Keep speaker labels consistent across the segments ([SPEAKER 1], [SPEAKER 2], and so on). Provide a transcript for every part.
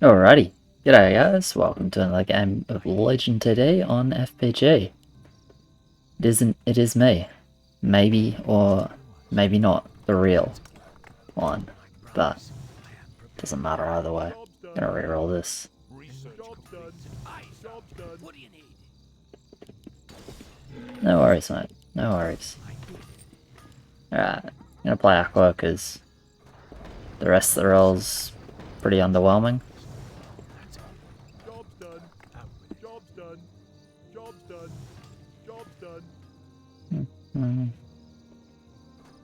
[SPEAKER 1] Alrighty, g'day guys, welcome to another game of Legend today on FBG. It is me. Maybe or maybe not the real one, but doesn't matter either way. Gonna reroll this. No worries, mate. No worries. Alright, gonna play Aqua because the rest of the rolls pretty underwhelming.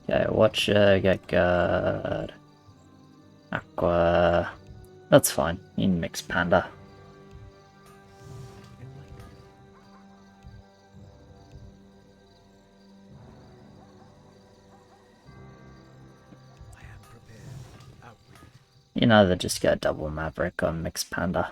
[SPEAKER 1] Okay, Watcher, get guard. Aqua. That's fine. You can mix Panda. You can either just go double Maverick or mix Panda.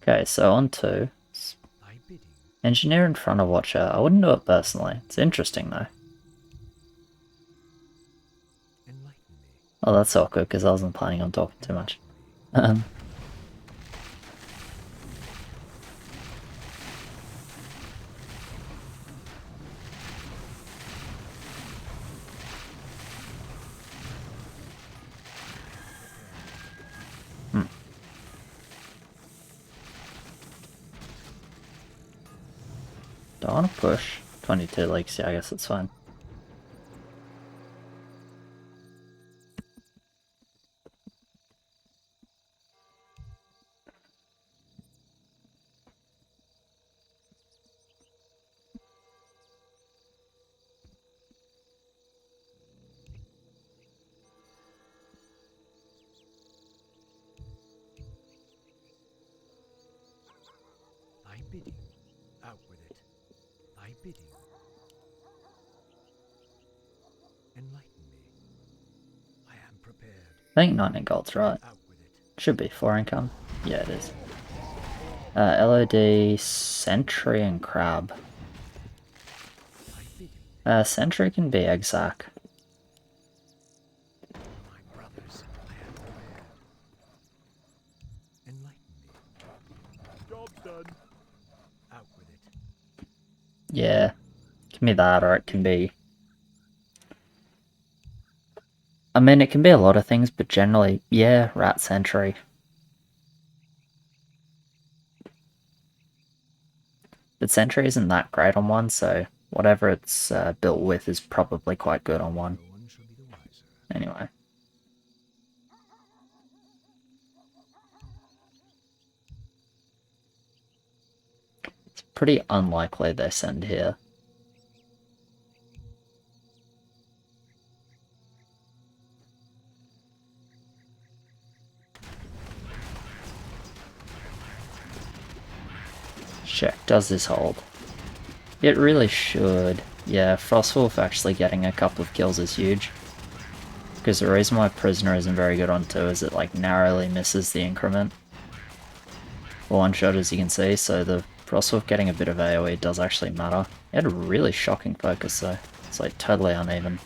[SPEAKER 1] Okay, so on to Engineer in front of Watcher. I wouldn't do it personally. It's interesting though. Oh, that's awkward because I wasn't planning on talking too much. Don't want to push. 22 leaks, yeah, I guess it's fine.
[SPEAKER 2] Out with it. Thy bidding. Enlighten me. I am prepared.
[SPEAKER 1] I think 19 gold's right. Should be 4 income. Yeah, it is. LOD, Sentry, and Crab. Sentry can be Exarch. Yeah, it can be that, or it can be... I mean, it can be a lot of things, but generally, yeah, Rat Sentry. But Sentry isn't that great on one, so whatever it's built with is probably quite good on one. Anyway. It's pretty unlikely they send here. Check, does this hold? It really should. Yeah, Frostwolf actually getting a couple of kills is huge. Because the reason why Prisoner isn't very good on 2 is it like narrowly misses the increment. One shot, as you can see, so the Frostwolf getting a bit of AoE does actually matter. He had a really shocking focus though. It's like totally uneven.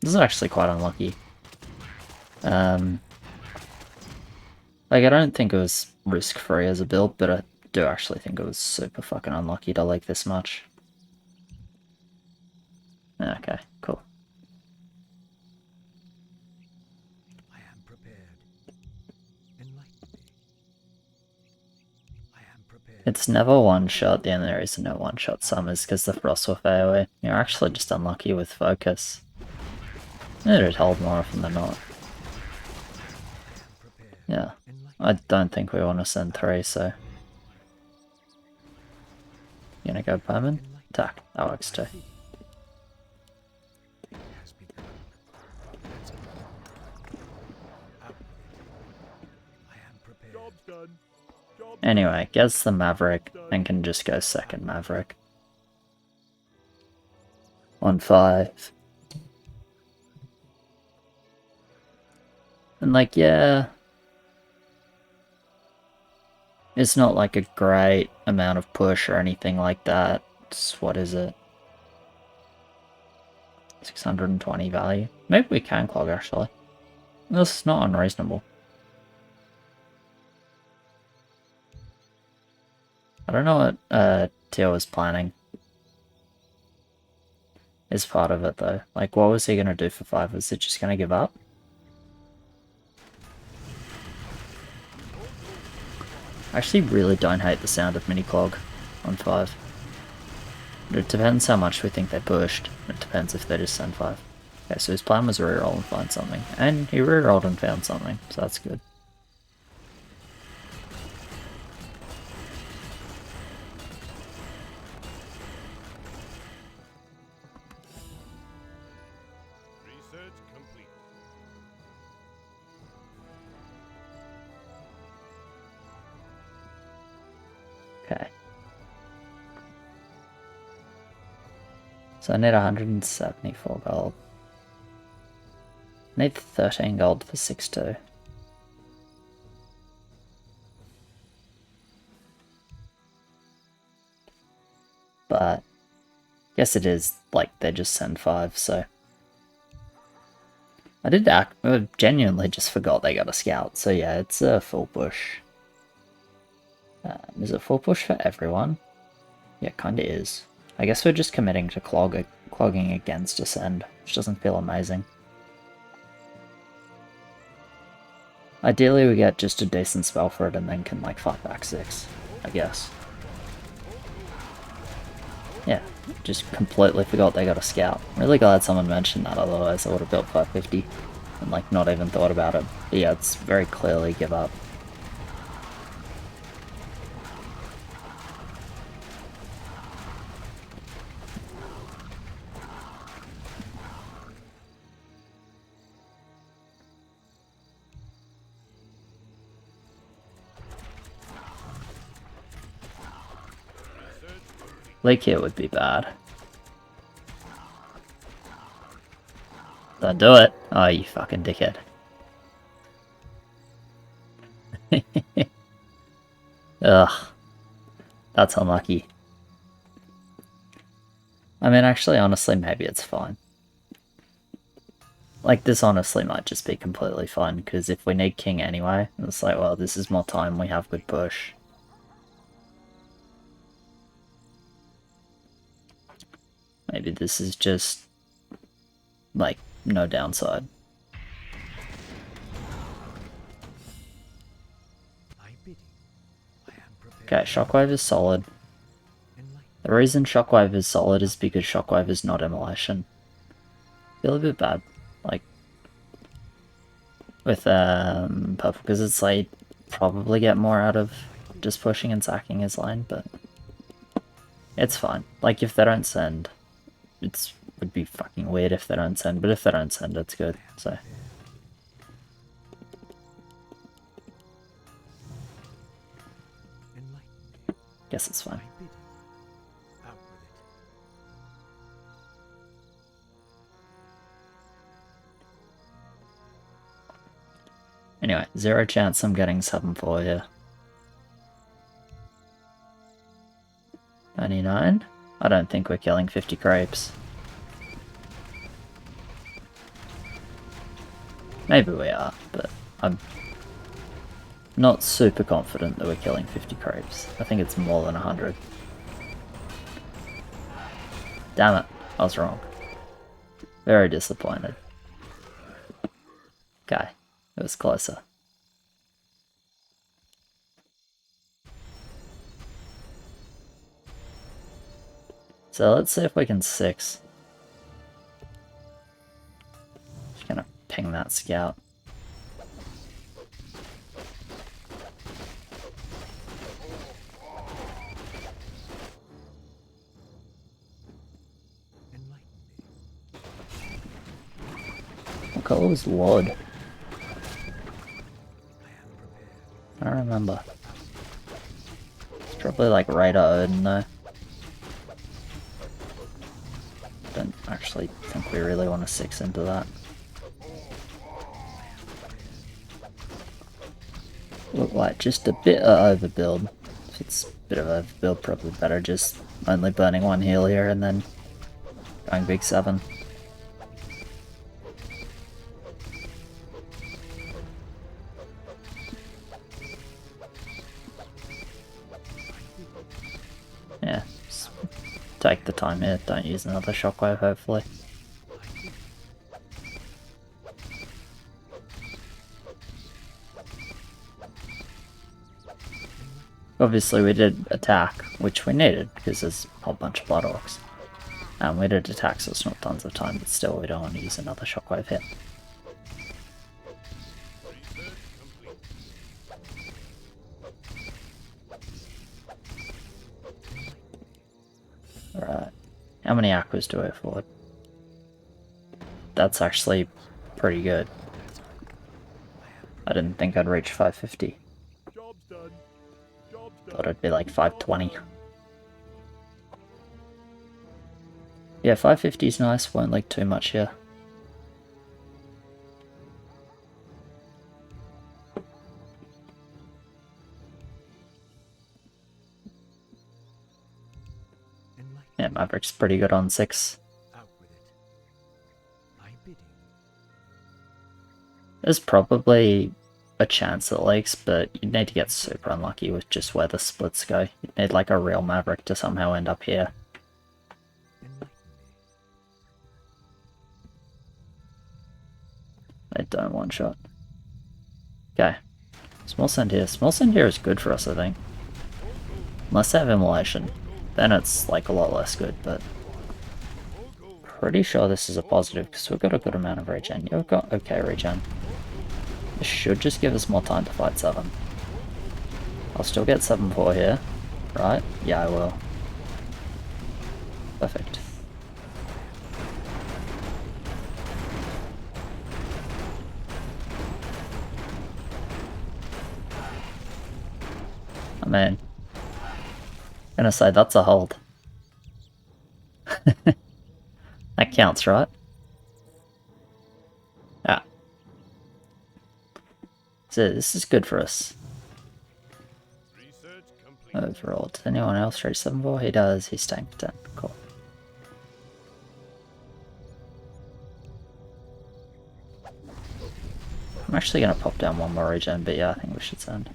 [SPEAKER 1] This is actually quite unlucky. Like, I don't think it was risk-free as a build, but I do actually think it was super fucking unlucky to like this much. Okay, cool.
[SPEAKER 2] I am prepared. Enlighten me. I am prepared.
[SPEAKER 1] It's never one-shot, the only reason no one-shot summers because the Frostwolf AoE. You're actually just unlucky with focus. It'd hold more often than not. Yeah, I don't think we want to send 3, so... You gonna go Bowman? Attack, that works too. Anyway, gets the Maverick and can just go second Maverick. On 5. And like, yeah, It's not like a great amount of push or anything like that. What is it? 620 value. Maybe we can clog actually. This is not unreasonable. I don't know what Teal was planning. Is part of it though. Like, what was he gonna do for 5? Was it just gonna give up? I actually really don't hate the sound of mini clog on 5. It depends how much we think they pushed. It depends if they just send 5. Okay, so his plan was reroll and find something. And he rerolled and found something, so that's good.
[SPEAKER 3] Research complete.
[SPEAKER 1] Okay. So I need 174 gold. I need 13 gold for 6-2. But guess it is like they just send 5, so I genuinely just forgot they got a scout, so yeah, it's a full push. Is it full push for everyone? Yeah, kinda is. I guess we're just committing to clogging against Ascend, which doesn't feel amazing. Ideally we get just a decent spell for it and then can like fight back 6, I guess. Yeah, just completely forgot they got a scout. Really glad someone mentioned that, otherwise I would have built 550 and like not even thought about it. But yeah, it's very clearly give up. Leak here would be bad. Don't do it. Oh, you fucking dickhead. Ugh. That's unlucky. I mean, actually, honestly, maybe it's fine. Like, this honestly might just be completely fine, because if we need king anyway, it's like, well, this is more time, we have good push. Maybe this is just, like, no downside. Okay, Shockwave is solid. The reason Shockwave is solid is because Shockwave is not Immolation. Feel a bit bad, like, with purple, because it's like, probably get more out of just pushing and sacking his lane, but it's fine. Like, if they don't send, would be fucking weird if they don't send, but if they don't send, it's good, so. Guess it's fine. Anyway, 0 chance I'm getting 7-4 here. 99? I don't think we're killing 50 crepes. Maybe we are, but I'm not super confident that we're killing 50 crepes. I think it's more than 100. Damn it, I was wrong. Very disappointed. Okay, it was closer. So let's see if we can 6. Just gonna ping that scout. What color was Lord? I don't remember. It's probably like Raider Odin though. Don't actually think we really want to 6 into that. look like just a bit of overbuild. If it's a bit of overbuild, probably better just only burning one heal here and then going big 7. Yeah, just take the time here, don't use another shockwave hopefully. Obviously we did attack, which we needed, because there's a whole bunch of blood orcs. And we did attack, so it's not tons of time, but still we don't want to use another shockwave hit. Alright, how many aquas do I afford? That's actually pretty good. I didn't think I'd reach 550.
[SPEAKER 3] Job's done. Job's done.
[SPEAKER 1] Thought it'd be like 520. Yeah, 550 is nice, won't leak too much here. Yeah, Maverick's pretty good on 6.
[SPEAKER 2] Out with it. My bidding.
[SPEAKER 1] There's probably a chance it leaks, but you'd need to get super unlucky with just where the splits go. You'd need like a real Maverick to somehow end up here.
[SPEAKER 2] Enlighten me.
[SPEAKER 1] They don't one-shot. Okay. Small send here. Small send here is good for us, I think. Unless they have immolation. Then it's like a lot less good, but pretty sure this is a positive because we've got a good amount of regen. You've got okay regen. This should just give us more time to fight 7. I'll still get 7-4 here, right? Yeah, I will. Perfect. I mean, I'm gonna say that's a hold. That counts, right? Yeah. So this is good for us.
[SPEAKER 3] Research complete.
[SPEAKER 1] Overall, does anyone else reach 7-4? He does, he's staying for 10. Cool. I'm actually gonna pop down one more regen, but yeah, I think we should send.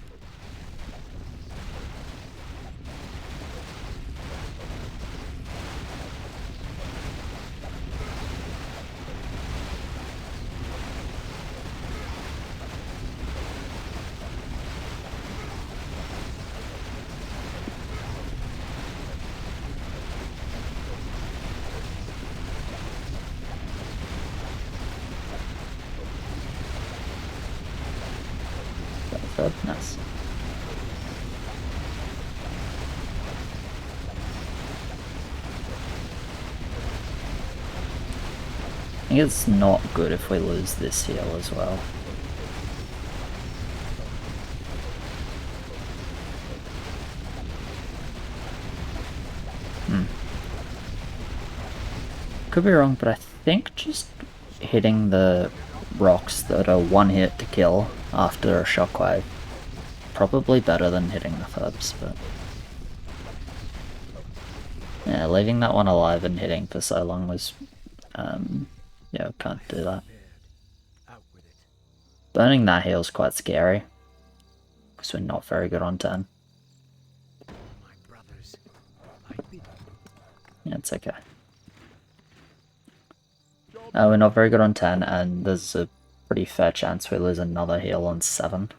[SPEAKER 1] Nice. I think it's not good if we lose this heal as well. Could be wrong, but I think just hitting the rocks that are one hit to kill after a shockwave probably better than hitting the Ferbs, but yeah, leaving that one alive and hitting for so long was yeah, we can't do that.
[SPEAKER 2] Out with it.
[SPEAKER 1] Burning that heal's quite scary because we're not very good on 10.
[SPEAKER 2] My brothers. My bidding.
[SPEAKER 1] Yeah, it's okay. We're not very good on 10, and there's a pretty fair chance we lose another heal on 7.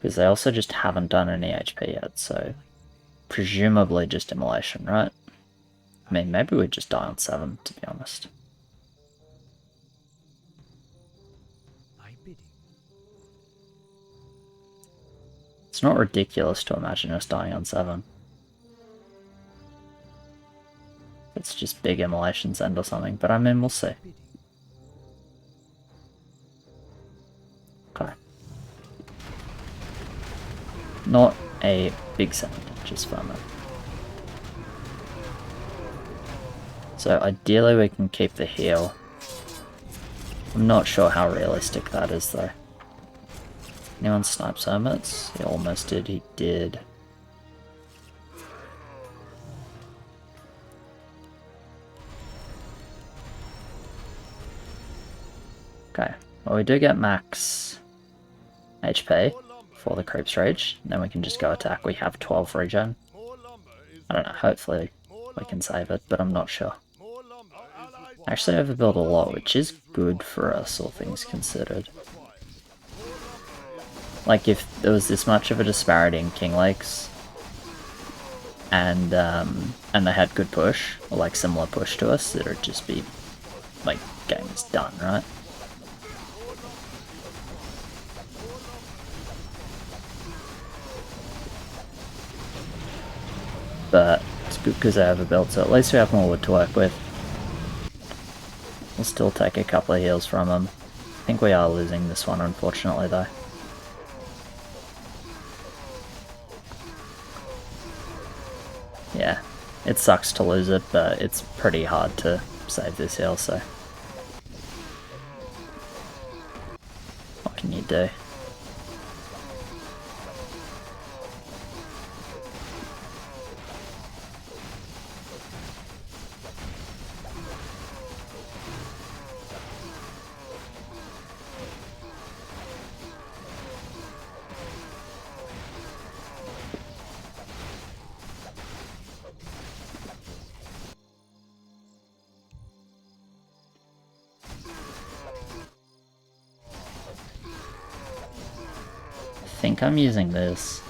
[SPEAKER 1] Because they also just haven't done any HP yet, so presumably just immolation, right? I mean, maybe we just die on 7, to be honest. It's not ridiculous to imagine us dying on 7. It's just big immolation send or something, but I mean, we'll see. Okay. Not a big send, just firmer. So ideally we can keep the heal. I'm not sure how realistic that is though. Anyone snipes hermits? He almost did, he did. Okay, well we do get max HP for the Creep's Rage, then we can just go attack. We have 12 regen. I don't know, hopefully we can save it, but I'm not sure. I actually overbuild a lot, which is good for us, all things considered. Like, if there was this much of a disparity in King Lakes, and they had good push, or like similar push to us, it would just be, like, game's done, right? But it's good because I overbuilt, so at least we have more wood to work with. We'll still take a couple of heals from him. I think we are losing this one, unfortunately, though. Yeah, it sucks to lose it, but it's pretty hard to save this heal, so... what can you do? I think I'm using this.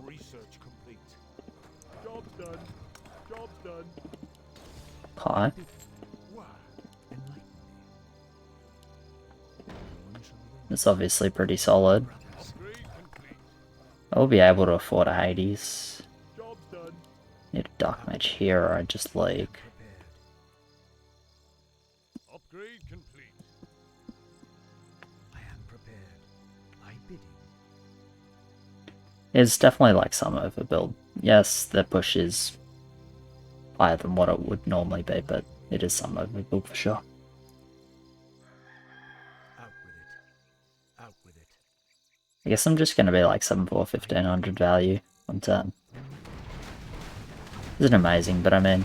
[SPEAKER 3] Research complete. Job's done. Job's done.
[SPEAKER 1] Hi. It's obviously pretty solid. I'll be able to afford a Hades.
[SPEAKER 3] Job's done.
[SPEAKER 1] Need a Dark Mage here, or I just like...
[SPEAKER 3] Upgrade complete.
[SPEAKER 2] I am prepared. I bid you.
[SPEAKER 1] It's definitely like some overbuild. Yes, the push is higher than what it would normally be, but it is some overbuild for sure.
[SPEAKER 2] Out with it. Out with it.
[SPEAKER 1] I guess I'm just going to be like 7-4, 1500 value on turn. Isn't amazing, but I mean,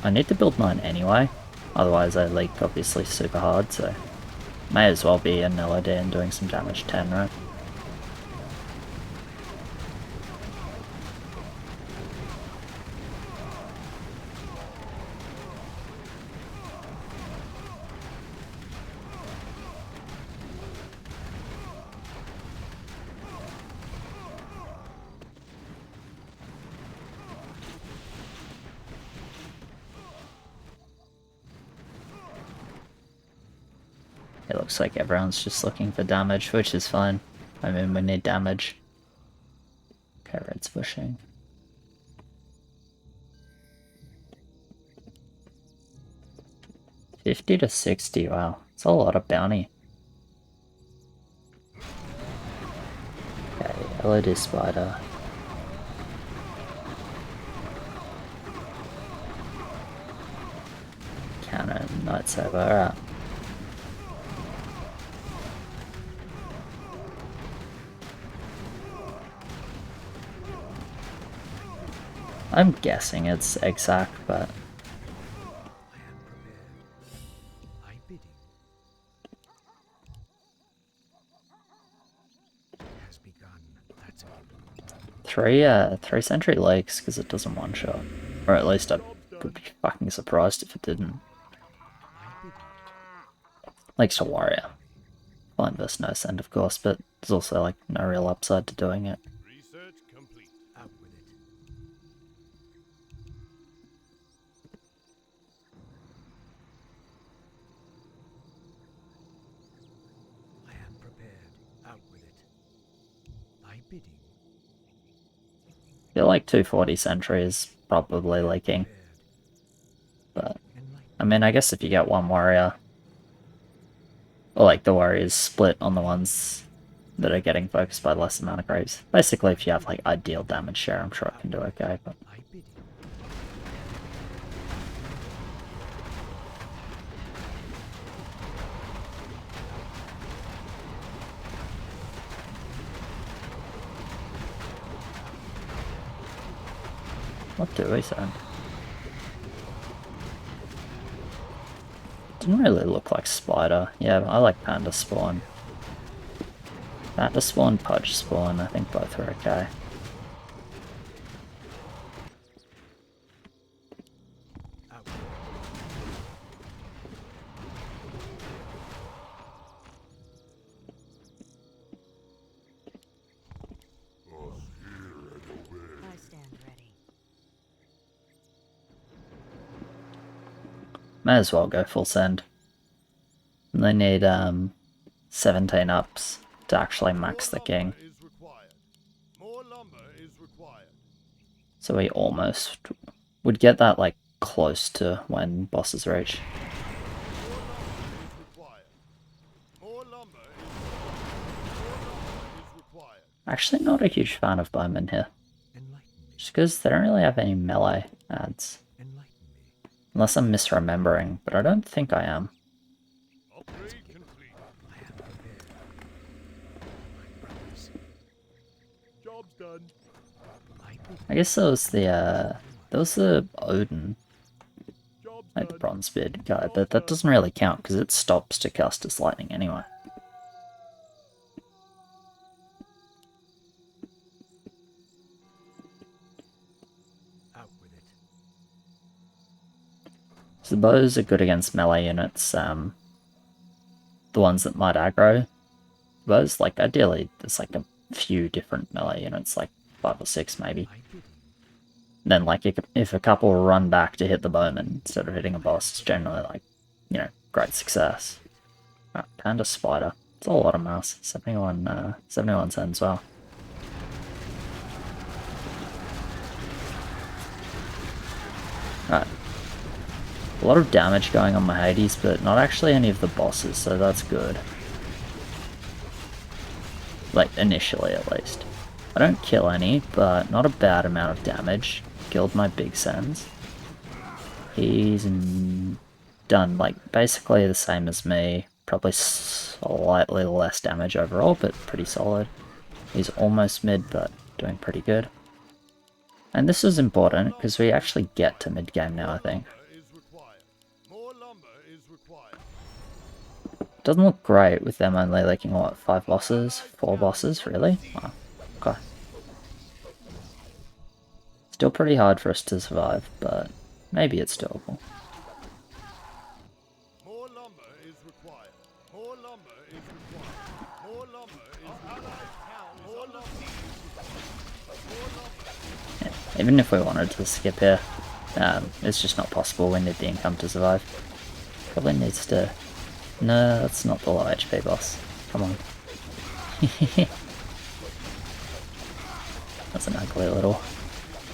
[SPEAKER 1] I need to build 9 anyway. Otherwise I leak obviously super hard, so may as well be an LOD and doing some damage 10, right? It looks like everyone's just looking for damage, which is fine. I mean, we need damage. Okay, red's pushing. $50 to $60, wow. It's a lot of bounty. Okay, LOD spider. Cannon, Night Saber, alright. I'm guessing it's exact, but...
[SPEAKER 2] I am prepared. I bid you. It has begun. That's it.
[SPEAKER 1] 3 Sentry Lakes, because it doesn't one-shot. Or at least I would be fucking surprised if it didn't. Lakes to Warrior. Blind versus no send, of course, but there's also like no real upside to doing it.
[SPEAKER 3] Research complete.
[SPEAKER 2] Out with it. I am prepared. Out with it. I bid you.
[SPEAKER 1] I feel like 240 Sentry is probably leaking. But, I mean, I guess if you get one Warrior, Or like the warriors split on the ones that are getting focused by less amount of creeps. Basically, if you have like ideal damage share, I'm sure I can do okay, but...
[SPEAKER 2] I bid you.
[SPEAKER 1] What do we send? Didn't really look like spider. Yeah, I like panda spawn. Panda spawn, pudge spawn, I think both are okay.
[SPEAKER 2] Out.
[SPEAKER 4] I stand ready.
[SPEAKER 1] May as well go full send. And they need 17 ups to actually max the king.
[SPEAKER 3] More lumber is required.
[SPEAKER 1] So we almost would get that like close to when bosses reach.
[SPEAKER 3] More lumber is required.
[SPEAKER 1] Actually not a huge fan of bowmen here.
[SPEAKER 2] Enlighten me.
[SPEAKER 1] Just because they don't really have any melee adds.
[SPEAKER 2] Enlighten me.
[SPEAKER 1] Unless I'm misremembering, but I don't think I am.
[SPEAKER 3] Upgrade complete.
[SPEAKER 2] I am prepared. My brothers.
[SPEAKER 3] Job's done.
[SPEAKER 2] I bid you.
[SPEAKER 1] I guess there was the Odin,
[SPEAKER 3] Job's
[SPEAKER 1] like the
[SPEAKER 3] done.
[SPEAKER 1] Bronzebeard guy, but that doesn't really count because it stops to cast as lightning anyway.
[SPEAKER 2] Out with it.
[SPEAKER 1] So the bows are good against melee units, the ones that might aggro. Bows, like ideally, there's like a few different melee units, like 5 or 6 maybe.
[SPEAKER 2] I bid you.
[SPEAKER 1] Then like if a couple run back to hit the bowman instead of hitting a boss, it's generally like, you know, great success. Right, Panda Spider. It's a lot of mass. 71 cents as well. Right. A lot of damage going on my Hades, but not actually any of the bosses, so that's good. Like, initially at least. I don't kill any, but not a bad amount of damage. Killed my big sends. He's done, like, basically the same as me. Probably slightly less damage overall, but pretty solid. He's almost mid, but doing pretty good. And this is important, because we actually get to mid-game now, I think.
[SPEAKER 3] Is required. More lumber is required.
[SPEAKER 1] Doesn't look great with them only leaking, what, 5 bosses? 4 bosses, really? Wow. Okay. Still pretty hard for us to survive, but maybe it's doable.
[SPEAKER 3] More lumber is required. More lumber is required. More lumber is required. More lumber is required.
[SPEAKER 1] Yeah. Even if we wanted to skip here, it's just not possible. We need the income to survive. Probably needs to... No, that's not the low HP boss. Come on. That's an ugly little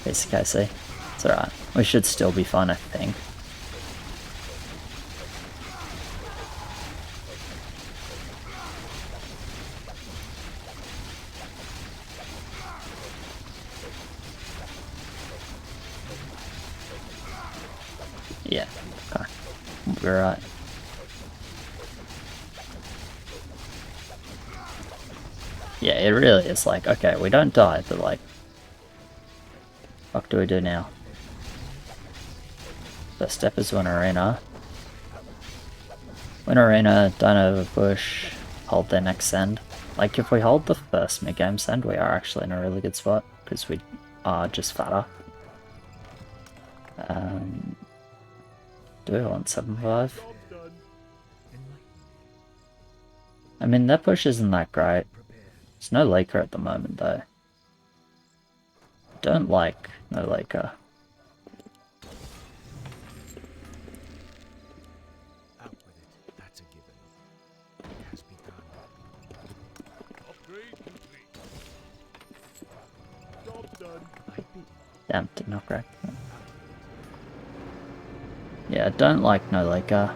[SPEAKER 1] piece of KC. It's alright. We should still be fine, I think. Yeah, okay. We're right. Yeah, it really is like, okay, we don't die, but like, what do we do now? First step is win arena. Win arena, don't overpush, hold their next send. Like, if we hold the first mid-game send, we are actually in a really good spot, because we are just fatter. Do we want 7-5?
[SPEAKER 3] Job's done.
[SPEAKER 2] Enlighten me.
[SPEAKER 1] I mean, their push isn't that great.
[SPEAKER 2] Prepared.
[SPEAKER 1] There's no Laker at the moment, though. Don't like no Laker.
[SPEAKER 2] Out with it. That's a given. It has begun.
[SPEAKER 3] Upgrade complete. Job's done.
[SPEAKER 2] I bid you.
[SPEAKER 1] Damn, did not crack. Yeah, don't like no Laker.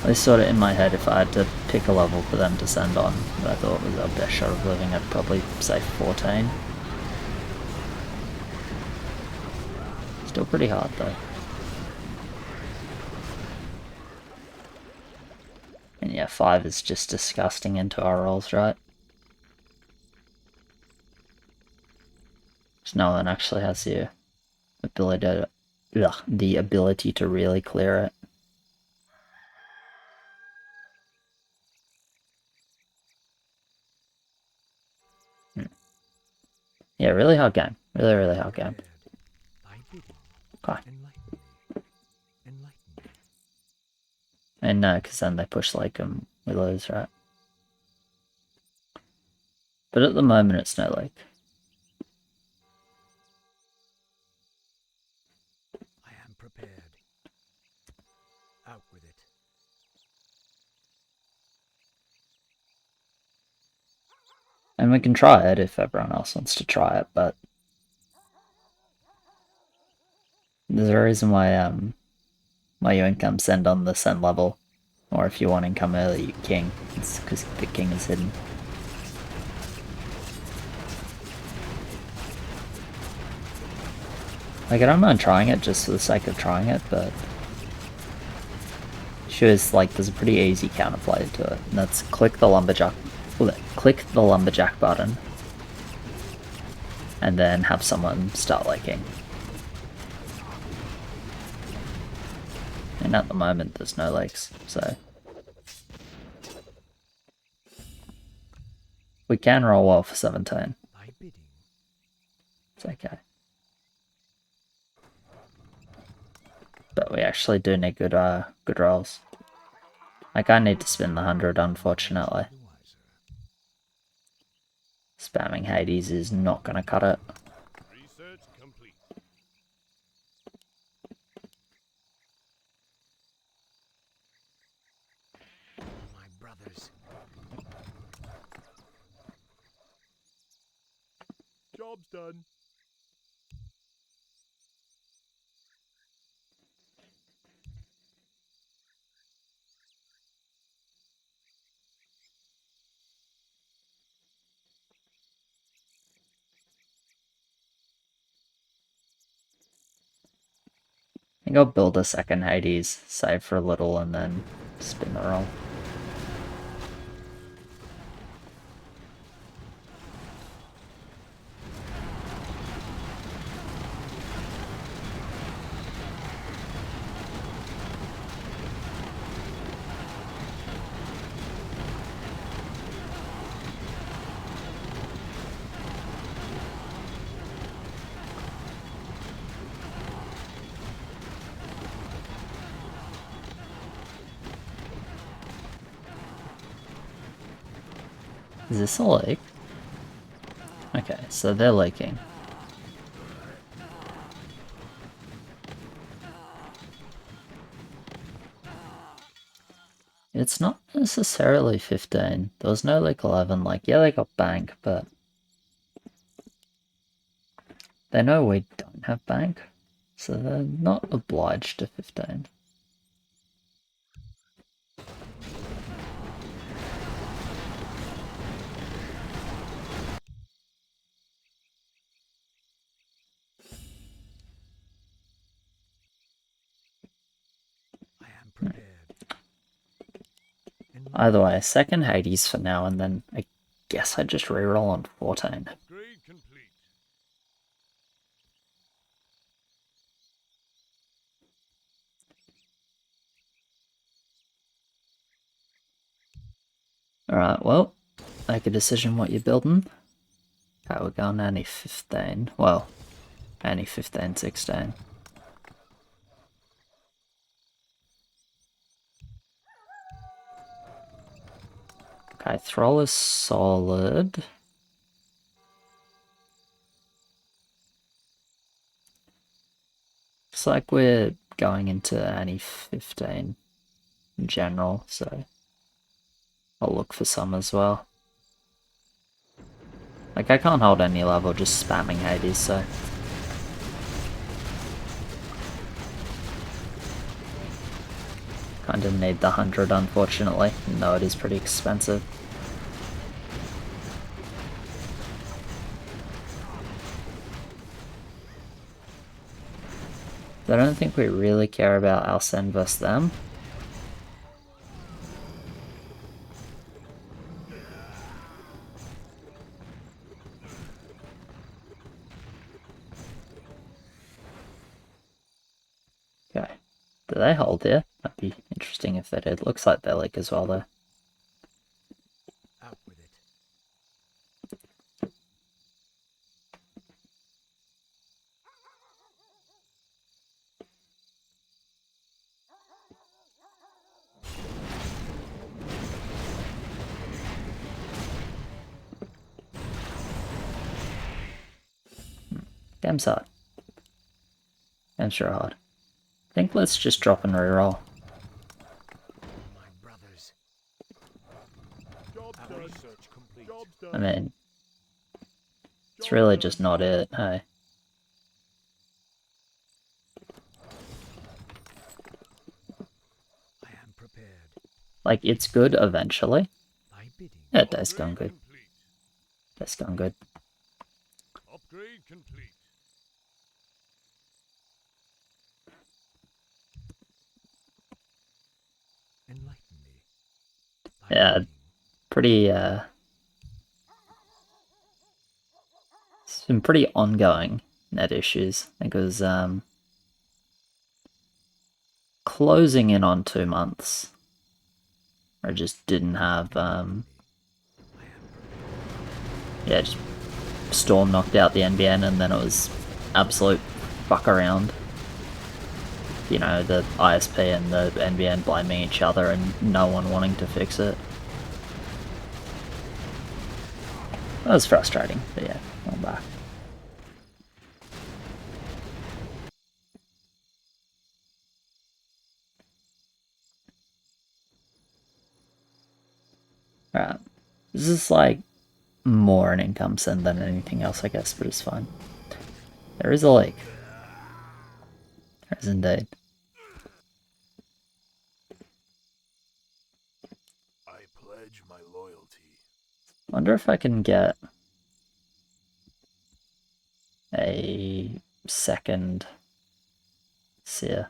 [SPEAKER 1] At least sort of in my head, if I had to pick a level for them to send on, that I thought was our best shot of living, I'd probably say 14. Still pretty hard though. And yeah, 5 is just disgusting into our rolls, right? So no one actually has the ability to really clear it. Yeah, really hard game. Really, really hard game. Okay. And no, because then they push like we lose, right? But at the moment it's no like.
[SPEAKER 2] I am prepared. Out with it.
[SPEAKER 1] And we can try it if everyone else wants to try it, but there's a reason why you income send on the send level, or if you want income early, you king. It's because the king is hidden. Like, I don't mind trying it just for the sake of trying it, but sure, is like there's a pretty easy counterplay to it, and that's click the lumberjack button, and then have someone start liking. And at the moment, there's no lakes, so we can roll well for 17. It's okay. But we actually do need good rolls. Like, I need to spin the 100, unfortunately. Spamming Hades is not gonna cut it.
[SPEAKER 3] Research complete.
[SPEAKER 2] My brothers.
[SPEAKER 3] Job's done.
[SPEAKER 1] I think I'll build a second Hades, save for a little, and then spin the roll. Is this a lake? Okay, so they're laking. It's not necessarily 15. There was no like 11. Like, yeah, they got bank, but they know we don't have bank, so they're not obliged to 15.
[SPEAKER 2] I am prepared.
[SPEAKER 1] Either way, second Hades for now, and then I guess I just reroll on 14.
[SPEAKER 3] Upgrade complete.
[SPEAKER 1] Alright, well, make a decision what you're building. Okay, we're going any 15. Well, any 15, 16. Okay, Thrall is solid. Looks like we're going into any 15 in general, so I'll look for some as well. Like, I can't hold any level just spamming Hades, so... Kinda need the 100, unfortunately. No, it is pretty expensive. I don't think we really care about Alcen versus them. Okay. Do they hold here? That'd be interesting if they did. Looks like they leak as well though.
[SPEAKER 2] Out with it.
[SPEAKER 1] Game's hard. Game's sure hard. I think let's just drop and reroll.
[SPEAKER 2] My brothers.
[SPEAKER 3] Job
[SPEAKER 2] Our
[SPEAKER 3] done.
[SPEAKER 2] research complete.
[SPEAKER 3] Job's
[SPEAKER 1] I
[SPEAKER 3] done.
[SPEAKER 1] mean, it's really just not it, hey?
[SPEAKER 2] I am prepared.
[SPEAKER 1] Like, it's good eventually.
[SPEAKER 2] Thy bidding.
[SPEAKER 1] Yeah, day's gone
[SPEAKER 3] Upgrade
[SPEAKER 1] good.
[SPEAKER 3] complete.
[SPEAKER 1] Day's gone good.
[SPEAKER 3] Upgrade complete.
[SPEAKER 2] Enlighten me. Thy
[SPEAKER 1] Yeah,
[SPEAKER 2] bidding.
[SPEAKER 1] pretty, it's been pretty ongoing net issues. I think it was, closing in on 2 months. I just didn't have, yeah, just Storm knocked out the NBN and then it was absolute fuck around. You know, the ISP and the NBN blaming each other and no one wanting to fix it. That was frustrating, but yeah, I'm back. Alright. This is like more an income send than anything else, I guess, but it's fine. There is a leak. There is indeed.
[SPEAKER 3] I pledge my loyalty.
[SPEAKER 1] Wonder if I can get a second seer.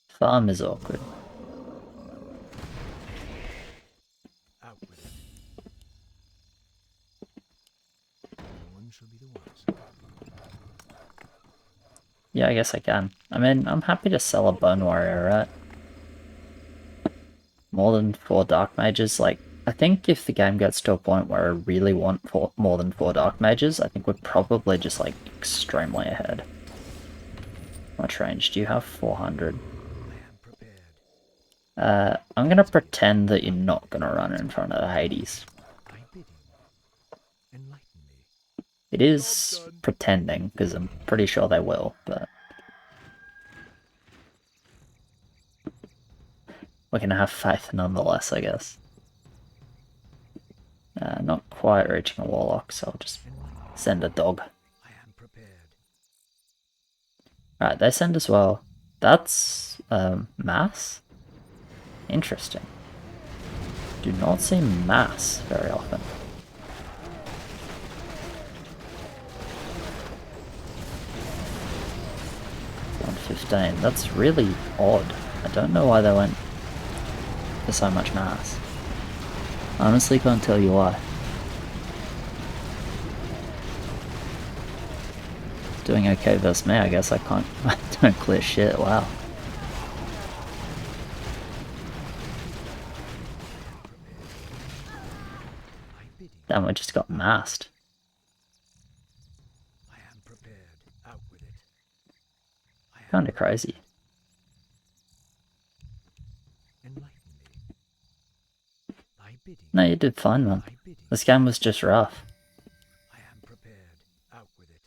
[SPEAKER 1] Farm is awkward.
[SPEAKER 2] Out with it. No one shall be the wiser.
[SPEAKER 1] Yeah, I guess I can. I mean, I'm happy to sell a Bone Warrior, right? More than 4 Dark Mages, like, I think if the game gets to a point where I really want more than 4 Dark Mages, I think we're probably just, like, extremely ahead. How much range do you have? 400.
[SPEAKER 2] I am prepared.
[SPEAKER 1] I'm gonna pretend that you're not gonna run in front of the Hades.
[SPEAKER 2] Thy bidding. Enlighten me.
[SPEAKER 1] It is pretending, because I'm pretty sure they will, but... we're gonna have faith nonetheless, I guess. Not quite reaching a Warlock, so I'll just send a dog.
[SPEAKER 2] I am prepared.
[SPEAKER 1] Alright, they send as well. That's, mass? Interesting. Do not see mass very often. $115. That's really odd. I don't know why they went for so much mass. I honestly can't tell you why. Doing okay versus me, I guess. I can't. I don't clear shit. Wow.
[SPEAKER 2] Thy bidding.
[SPEAKER 1] Damn, we just got massed.
[SPEAKER 2] I am prepared. Out with it. I am
[SPEAKER 1] Kinda crazy.
[SPEAKER 2] Enlighten me. Thy bidding.
[SPEAKER 1] No, you did fine, man.
[SPEAKER 2] Thy bidding.
[SPEAKER 1] This game was just rough.
[SPEAKER 2] I am prepared. Out with it.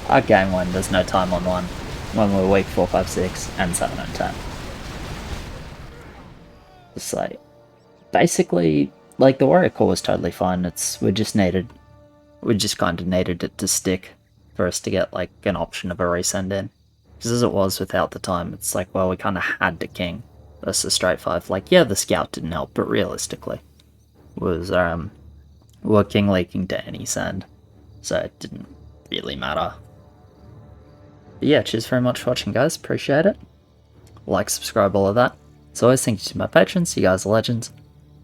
[SPEAKER 1] our game when there's no time on one, when we're week 4, 5, 6, and 7 and 10. It's like, basically, like the warrior core was totally fine. We just kind of needed it to stick for us to get like an option of a resend in. Because as it was without the time, it's like, well, we kind of had to king versus straight 5. Like, yeah, the scout didn't help, but realistically, was we're king leaking to any send, so it didn't really matter. But yeah, cheers very much for watching, guys. Appreciate it. Like, subscribe, all of that. As always, thank you to my patrons. You guys are legends.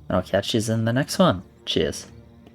[SPEAKER 1] And I'll catch you in the next one. Cheers.